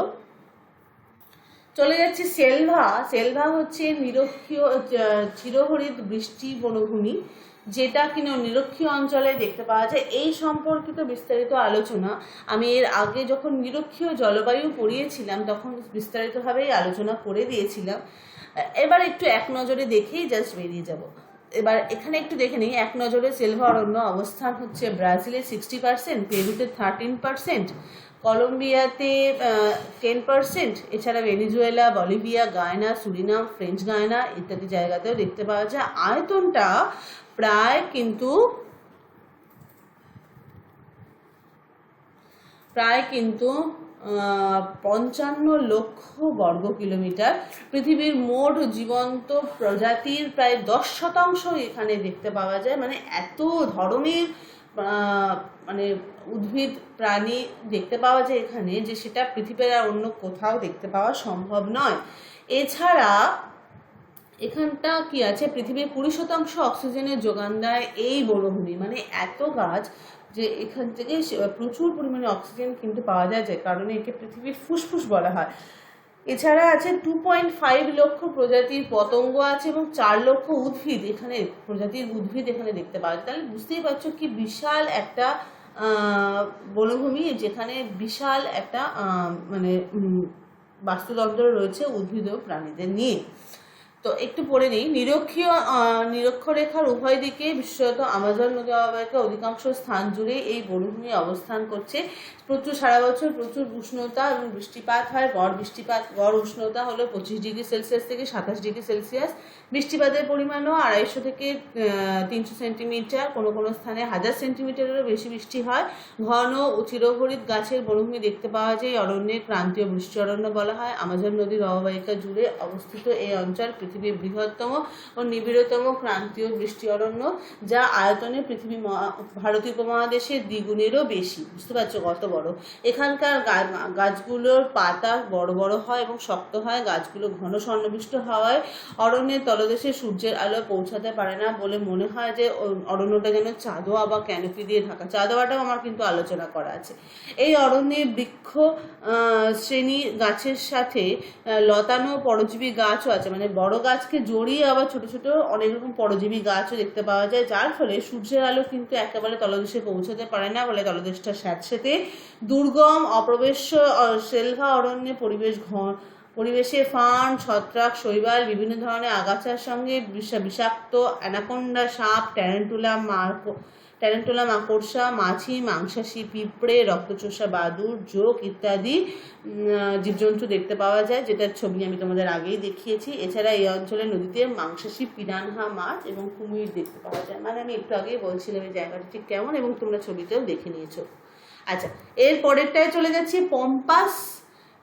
চলে যাচ্ছি সেলভা। সেলভা হচ্ছে নিরক্ষীয় চিরহরিৎ বৃষ্টি বনভূমি, যেটা কিনা নিরক্ষীয় অঞ্চলে দেখতে পাওয়া যায়। এই সম্পর্কিত বিস্তারিত আলোচনা আমি এর আগে যখন নিরক্ষীয় জলবায়ু পড়িয়েছিলাম তখন বিস্তারিতভাবেই আলোচনা করে দিয়েছিলাম। এবার একটু এক নজরে দেখেই জাস্ট বেরিয়ে যাব। এবার এখানে একটু দেখে নিই এক নজরে। সেলভা অরণ্য অবস্থান হচ্ছে ব্রাজিলে 60%, পেরুতে 13%, কলম্বিয়াতে 10%, এছাড়া Venezuela, Bolivia, Guyana, Surinam, French Guyana ইত্যাদি জায়গাতেও দেখতে পাওয়া যায়। আয়তনটা প্রায় কিন্তু 55 লক্ষ বর্গ কিলোমিটার। পৃথিবীর মোট জীবন্ত প্রজাতির প্রায় 10% এখানে দেখতে পাওয়া যায়। মানে এত ধরনের মানে উদ্ভিদ প্রাণী দেখতে পাওয়া যায় এখানে, যে সেটা পৃথিবীর আর অন্য কোথাও দেখতে পাওয়া সম্ভব নয়। এছাড়া এখানটা কি আছে, পৃথিবীর 20% অক্সিজেনের যোগান দেয় এই বনভূমি। মানে এত গাছ যে এখান থেকে প্রচুর পরিমাণে অক্সিজেন কিন্তু পাওয়া যায়, যে কারণে একে পৃথিবীর ফুসফুস বলা হয়। এছাড়া আছে 2.5 লক্ষ প্রজাতির পতঙ্গ আছে এবং 4 লক্ষ উদ্ভিদ, এখানে প্রজাতির উদ্ভিদ এখানে দেখতে পাওয়া যায়। তাহলে বুঝতেই পারছো কি বিশাল একটা বনভূমি, যেখানে বিশাল একটা মানে বাস্তুতন্ত্র রয়েছে উদ্ভিদ ও প্রাণীদের নিয়ে। তো একটু পড়ে নিই। নিরক্ষরেখার উভয় দিকে বিশেষত আমাজন নদী অববাহিকার অধিকাংশ স্থান জুড়ে এই বনভূমি অবস্থান করছে। প্রচুর সারা বছর প্রচুর উষ্ণতা এবং বৃষ্টিপাত হয়। গড় উষ্ণতা হলো 25 ডিগ্রি সেলসিয়াস থেকে 27 ডিগ্রি সেলসিয়াস। বৃষ্টিপাতের পরিমাণও 250 থেকে 300 সেন্টিমিটার, কোনো কোনো স্থানে 1000 সেন্টিমিটারেরও বেশি বৃষ্টি হয়। ঘন ও চিরহরিৎ গাছের বনভূমি দেখতে পাওয়া যায়। অরণ্যের ক্রান্তীয় বৃষ্টি অরণ্য বলা হয়। আমাজন নদীর অববাহিকা জুড়ে অবস্থিত এই অঞ্চল পৃথিবীর বৃহত্তম ও নিবিড়তম ক্রান্তীয় বৃষ্টি অরণ্য, যা আয়তনে ভারতীয় উপমহাদেশের দ্বিগুণেরও বেশি। বুঝতে পারছো কত বড়। এখানকার গাছগুলোর পাতা বড় বড় হয় এবং শক্ত হয়। গাছগুলো ঘন সন্নিবিষ্ট হওয়ায় অরণ্যের তলদেশে সূর্যের আলো পৌঁছাতে পারে না বলে মনে হয় যে অরণ্যটা যেন চাঁদোয়া বা ক্যানোপি দিয়ে ঢাকা। চাঁদোয়াটাও আমার কিন্তু আলোচনা করা আছে। এই অরণ্যে বৃক্ষ শ্রেণী গাছের সাথে লতানো পরজীবী গাছও আছে। মানে বড় গাছকে জড়িয়ে আবার ছোট ছোট অনেক রকম পরজীবী গাছও দেখতে পাওয়া যায়, যার ফলে সূর্যের আলো কিন্তু একেবারে তলদেশে পৌঁছাতে পারে না বলে তলদেশটা স্যাঁতসেঁতে দুর্গম অপ্রবেশ্য। সেলভা অরণ্যে পরিবেশে ফার্ন, ছত্রাক, শৈবাল, বিভিন্ন ধরনের আগাছার সঙ্গে বিষাক্ত অ্যানাকোন্ডা সাপ, ট্যারেন্টুলা মাকড়সা, মাছি, মাংসাশী পিঁপড়ে, রক্তচোষা বাদুড়, জোঁক ইত্যাদি জীবজন্তু দেখতে পাওয়া যায়, যেটার ছবি আমি তোমাদের আগেই দেখিয়েছি। এছাড়া এই অঞ্চলে নদীতে মাংসাশী পিরানহা মাছ এবং কুমির দেখতে পাওয়া যায়। মানে আমি একটু আগেই বলছিলাম এই জায়গাটা ঠিক কেমন, এবং তোমরা ছবিতেও দেখে নিয়েছো। আচ্ছা, এর পরেরটায় চলে যাচ্ছি পম্পাস।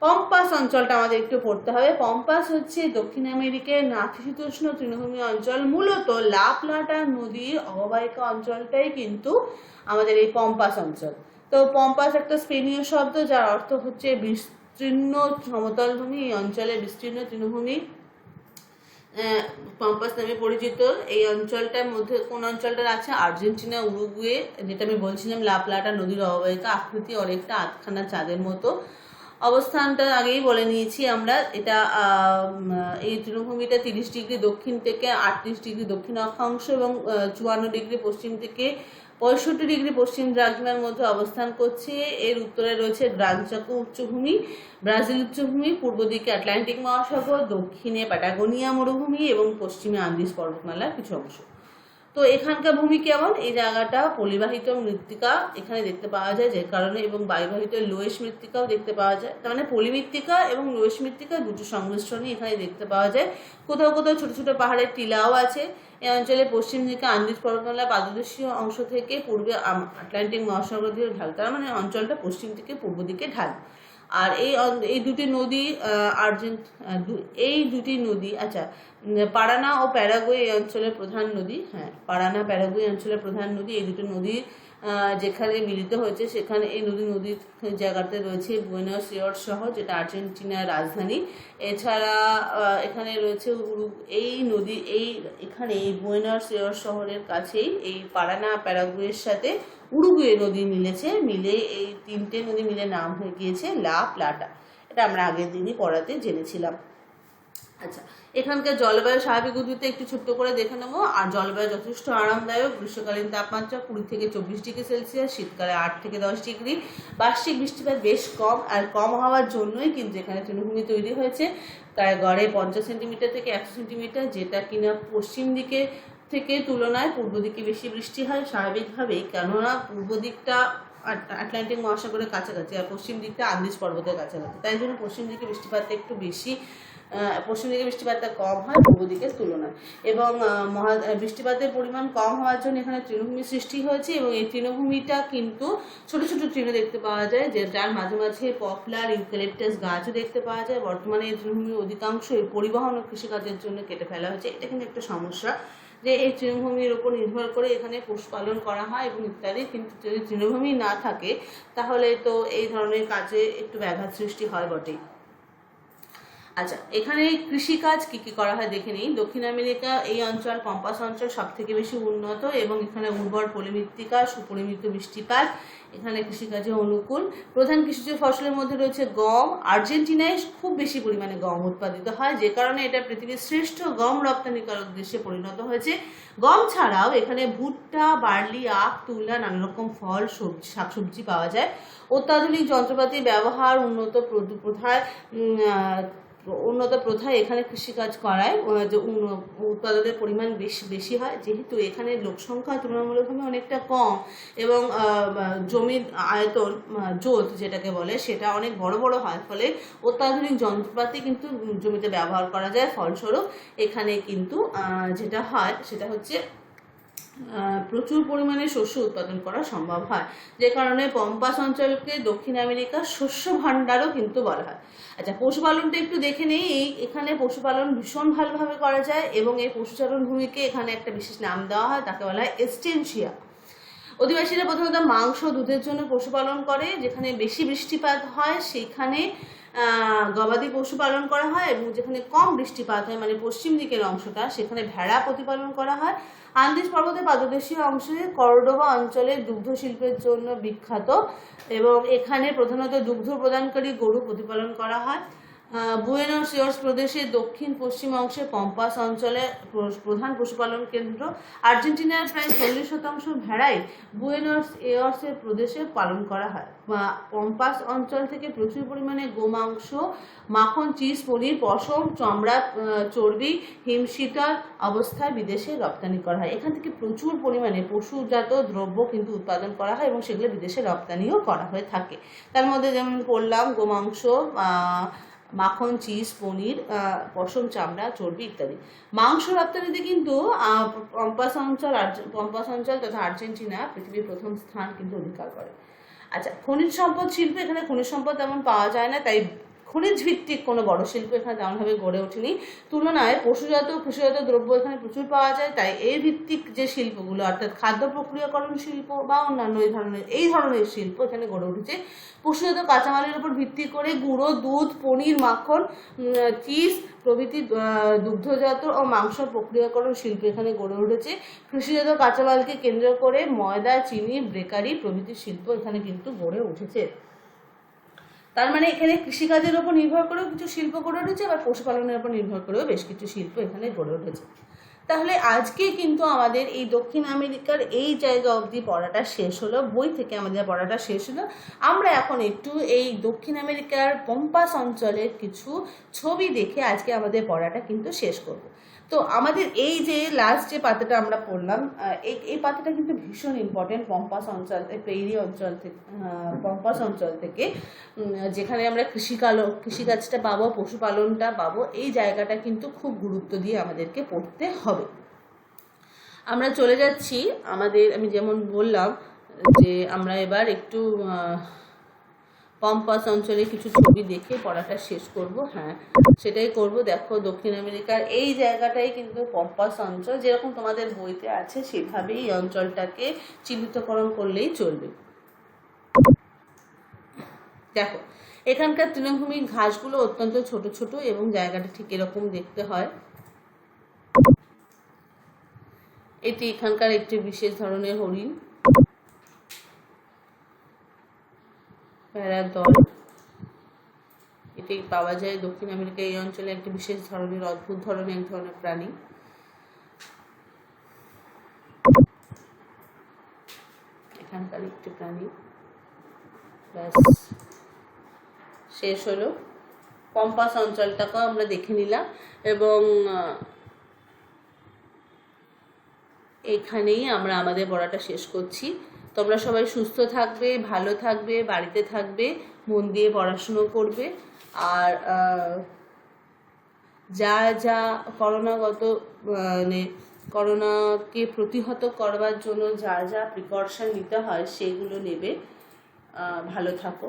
পম্পাস অঞ্চলটা আমাদের একটু পড়তে হবে। পম্পাস হচ্ছে দক্ষিণ আমেরিকার নাতিশীতোষ্ণ তৃণভূমি অঞ্চল। মূলত লা প্লাটা নদীর অববাহিকা অঞ্চলটাই কিন্তু আমাদের এই পম্পাস অঞ্চল। তো পম্পাস একটা স্পেনীয় শব্দ, যার অর্থ হচ্ছে বিস্তীর্ণ সমতল ভূমি। এই অঞ্চলে বিস্তীর্ণ তৃণভূমি পম্পাস নামে পরিচিত। এই অঞ্চলটার মধ্যে কোন অঞ্চলটার আছে, আর্জেন্টিনা, উরুগুয়ে, যেটা আমি বলছিলাম লা প্লাটা নদীর অববাহিকা। আকৃতি অনেকটা আধখানা চাঁদের মতো। অবস্থানটা আগেই বলে নিয়েছি আমরা। এটা এই তৃণভূমিটা 30 ডিগ্রি দক্ষিণ থেকে 38 ডিগ্রি দক্ষিণ অক্ষাংশ এবং 54 ডিগ্রি পশ্চিম থেকে 65 ডিগ্রি পশ্চিম দ্রাঘিমার মধ্যে অবস্থান করছে। এর উত্তরে রয়েছে গ্রান চাকো উচ্চভূমি, ব্রাজিল উচ্চভূমি, পূর্ব দিকে আটলান্টিক মহাসাগর, দক্ষিণে প্যাটাগোনিয়া মরুভূমি এবং পশ্চিমে আন্দিজ পর্বতমালার কিছু অংশ। তো এখানকার ভূমি কেমন? এই জায়গাটা পলিবাহিত মৃত্তিকা এখানে দেখতে পাওয়া যায়, যে কারণে, এবং বায়ুবাহিত লোয়েশ মৃত্তিকাও দেখতে পাওয়া যায়। তার মানে পলিমৃত্তিকা এবং লোয়েশ মৃত্তিকা দুটো সংমিশ্রণই এখানে দেখতে পাওয়া যায়। কোথাও কোথাও ছোট ছোট পাহাড়ের টিলাও আছে। এই অঞ্চলে পশ্চিম দিকে আন্দিজ পর্বতমালা পাদদেশীয় অংশ থেকে পূর্বে আটলান্টিক মহাসাগর দিয়ে ঢাল, তার মানে অঞ্চলটা পশ্চিম থেকে পূর্ব দিকে ঢাল। আর এই দুটি নদী এই দুটি নদী, আচ্ছা, পারানা ও প্যারাগুয়ে এই অঞ্চলের প্রধান নদী। হ্যাঁ, পারানা প্যারাগুয়ে অঞ্চলের প্রধান নদী। এই দুটো নদী যেখানে মিলিত হয়েছে সেখানে এই নদীর জায়গাতে রয়েছে বুয়েনোস এয়ার্স শহর, যেটা আর্জেন্টিনার রাজধানী। এছাড়া এখানে রয়েছে এখানে এই বুয়েনোস এয়ার্স শহরের কাছেই এই পারানা প্যারাগুয়ের সাথে উরুগুয়ে নদী মিলে এই তিনটে নদী মিলে নাম হয়ে গিয়েছে লা প্লাটা। এটা আমরা আগের দিনই পড়াতে জেনেছিলাম। আচ্ছা, এখানকার জলবায়ু স্বাভাবিক উদ্ভিদে একটু ছোট্ট করে দেখে নেবো। আর জলবায়ু যথেষ্ট আরামদায়ক। গ্রীষ্মকালীন তাপমাত্রা 20 থেকে 24 ডিগ্রি সেলসিয়াস, শীতকালে 8 থেকে 10 ডিগ্রি। বার্ষিক বৃষ্টিপাত বেশ কম, আর কম হওয়ার জন্যই কিন্তু এখানে তৃণভূমি তৈরি হয়েছে। তাই গড়ে 50 সেন্টিমিটার থেকে 100 সেন্টিমিটার, যেটা কিনা পশ্চিম দিকে থেকে তুলনায় পূর্ব দিকে বেশি বৃষ্টি হয় স্বাভাবিকভাবেই, কেননা পূর্ব দিকটা আটলান্টিক মহাসাগরের কাছাকাছি আর পশ্চিম দিকটা আন্দিজ পর্বতের কাছাকাছি। তাই জন্য পশ্চিম দিকে বৃষ্টিপাতটা একটু বেশি, পশ্চিম দিকে বৃষ্টিপাতটা কম হয় পূর্ব দিকের তুলনায়। এবং বৃষ্টিপাতের পরিমাণ কম হওয়ার জন্য এখানে তৃণভূমি সৃষ্টি হয়েছে। এবং এই তৃণভূমিটা কিন্তু ছোট ছোট তৃণ দেখতে পাওয়া যায়, যার মাঝে মাঝে পপলার, ইউক্যালিপটাস গাছও দেখতে পাওয়া যায়। বর্তমানে এই তৃণভূমির অধিকাংশই পরিবহন ও কৃষিকাজের জন্য কেটে ফেলা হয়েছে। এটা কিন্তু একটা সমস্যা, যে এই তৃণভূমির উপর নির্ভর করে এখানে পশুপালন করা হয় এবং ইত্যাদি। কিন্তু যদি তৃণভূমি না থাকে তাহলে তো এই ধরনের কাজে একটু ব্যাঘাত সৃষ্টি হয় বটেই। আচ্ছা, এখানে কৃষিকাজ কি কি করা হয় দেখে নিই। দক্ষিণ আমেরিকা এই অঞ্চল, পম্পাস অঞ্চল, সব থেকে বেশি উন্নত এবং এখানে উর্বর পলিমৃত্তিকা, সুপরিমিত বৃষ্টিপাত এখানে কৃষিকাজে অনুকূল। প্রধান কৃষিজ ফসলের মধ্যে রয়েছে গম। আর্জেন্টিনায় খুব বেশি পরিমাণে গম উৎপাদিত হয়, যে কারণে এটা পৃথিবীর শ্রেষ্ঠ গম রপ্তানিকারক দেশে পরিণত হয়েছে। গম ছাড়াও এখানে ভুট্টা, বার্লি, আখ, তুলা, নানা রকম ফল, শাকসবজি পাওয়া যায়। অত্যাধুনিক যন্ত্রপাতি ব্যবহার, উন্নত প্রথায় এখানে কৃষিকাজ করায় যে উৎপাদনের পরিমাণ বেশি হয়। যেহেতু এখানে লোকসংখ্যা তুলনামূলকভাবে অনেকটা কম এবং জমির আয়তন, জোত যেটাকে বলে, সেটা অনেক বড় বড় হয়, ফলে অত্যাধুনিক যন্ত্রপাতি কিন্তু জমিতে ব্যবহার করা যায়। ফলস্বরূপ এখানে কিন্তু যেটা হয় সেটা হচ্ছে প্রচুর পরিমাণে শস্য উৎপাদন করা সম্ভব হয়, যে কারণে পম্পাস অঞ্চলকে দক্ষিণ আমেরিকার শস্য ভাণ্ডারও কিন্তু বলা হয়। আচ্ছা, পশুপালনটা একটু দেখে নেই। এখানে পশুপালন ভীষণ ভালোভাবে করা যায় এবং এই পশুচারণ ভূমিকে এখানে একটা বিশেষ নাম দেওয়া হয়, তাকে বলা হয় এস্টেনশিয়া। অধিবাসীরা প্রথমত মাংস, দুধের জন্য পশুপালন করে। যেখানে বেশি বৃষ্টিপাত হয় সেখানে গবাদি পশু পালন করা হয়, এবং যেখানে কম বৃষ্টিপাত হয় মানে পশ্চিম দিকের অংশটা, সেখানে ভেড়া প্রতিপালন করা হয়। আন্দিজ পর্বতের পাদদেশীয় অংশে কর্ডোবা অঞ্চলে দুগ্ধ শিল্পের জন্য বিখ্যাত এবং এখানে প্রধানত দুগ্ধ প্রদানকারী গরু প্রতিপালন করা হয়। বুয়েনোস এয়ার্স প্রদেশের দক্ষিণ পশ্চিম অংশে পম্পাস অঞ্চলে প্রধান পশুপালন কেন্দ্র। আর্জেন্টিনার প্রায় 40% ভেড়াই বুয়েনোস এয়ার্সের প্রদেশে পালন করা হয়। পম্পাস অঞ্চল থেকে প্রচুর পরিমাণে গোমাংস, মাখন, চিজ, পনির, পশম, চামড়া, চর্বি হিমশীতল অবস্থায় বিদেশে রপ্তানি করা হয়। এখান থেকে প্রচুর পরিমাণে পশুজাত দ্রব্য কিন্তু উৎপাদন করা হয় এবং সেগুলো বিদেশে রপ্তানিও করা হয়ে থাকে। তার মধ্যে যেমন বললাম গোমাংস, মাখন, চিজ, পনির, পশম, চামড়া, চর্বি ইত্যাদি। মাংস রপ্তানিতে কিন্তু পম্পাস অঞ্চল তথা আর্জেন্টিনা পৃথিবীর প্রথম স্থান কিন্তু অধিকার করে। আচ্ছা, খনিজ সম্পদ শিল্প, এখানে খনিজ সম্পদ তেমন পাওয়া যায় না, তাই খনিজ ভিত্তিক কোনো বড় শিল্প এখানে তেমনভাবে গড়ে ওঠেনি। তুলনায় পশুজাত কৃষিজাত দ্রব্য এখানে প্রচুর পাওয়া যায়, তাই এই ভিত্তিক যে শিল্পগুলো অর্থাৎ খাদ্য প্রক্রিয়াকরণ শিল্প বা অন্যান্য এই ধরনের শিল্প এখানে গড়ে উঠেছে। পশুজাত কাঁচামালের উপর ভিত্তি করে গুঁড়ো দুধ, পনির, মাখন, চিজ প্রভৃতি দুগ্ধজাত ও মাংস প্রক্রিয়াকরণ শিল্প এখানে গড়ে উঠেছে। কৃষিজাত কাঁচামালকে কেন্দ্র করে ময়দা, চিনি, বেকারি প্রভৃতি শিল্প এখানে কিন্তু গড়ে উঠেছে। তার মানে এখানে কৃষিকাজের ওপর নির্ভর করেও কিছু শিল্প গড়ে উঠেছে, আবার পশুপালনের ওপর নির্ভর করেও বেশ কিছু শিল্প এখানে গড়ে উঠেছে। তাহলে আজকে কিন্তু আমাদের এই দক্ষিণ আমেরিকার এই জায়গা অবধি পড়াটা শেষ হলো, বই থেকে আমাদের পড়াটা শেষ হলো। আমরা এখন একটু এই দক্ষিণ আমেরিকার পম্পাস অঞ্চলের কিছু ছবি দেখে আজকে আমাদের পড়াটা কিন্তু শেষ করব। তো আমাদের এই যে লাস্ট যে পাতাটা আমরা পড়লাম, এই পাতাটা কিন্তু ভীষণ ইম্পর্টেন্ট। পম্পাস অঞ্চল, প্রেইরি অঞ্চল থেকে, পম্পাস অঞ্চল থেকে যেখানে আমরা কৃষিকাজটা পাবো, পশুপালনটা পাবো, এই জায়গাটা কিন্তু খুব গুরুত্ব দিয়ে আমাদেরকে পড়তে হবে। আমরা চলে যাচ্ছি আমাদের, আমি যেমন বললাম যে আমরা এবার একটু পম্পাস অঞ্চলে কিছু ছবি দেখে পড়াটা শেষ করব। হ্যাঁ, সেটাই করব। দেখো, দক্ষিণ আমেরিকার এই জায়গাটাই কিন্তু পম্পাস অঞ্চল, যেরকম তোমাদের বইতে আছে সেভাবেই এই অঞ্চলটাকে চিহ্নিতকরণ করলেই চলবে। দেখো, এখানকার তৃণভূমির ঘাসগুলো অত্যন্ত ছোট ছোট এবং জায়গাটা ঠিক এরকম দেখতে হয়। এটি এখানকার একটি বিশেষ ধরনের হরিণ, ভেড়ার দল। এটি পাওয়া যায় দক্ষিণ আমেরিকা এই অঞ্চলে একটি বিশেষ ধরনের, অদ্ভুত ধরনের এক ধরনের প্রাণী। এখানকার একটি প্রাণী। ব্যাস, শেষ হলো। পম্পাস অঞ্চলটাকেও আমরা দেখে নিলাম এবং এখানেই আমরা আমাদের পড়াটা শেষ করছি। তোমরা সবাই সুস্থ থাকবে, ভালো থাকবে, বাড়িতে থাকবে, মন দিয়ে পড়াশুনো করবে। আর যা যা করোনাকে প্রতিহত করবার জন্য যা যা প্রিকশন নিতে হয় সেগুলো নেবে। ভালো থাকো।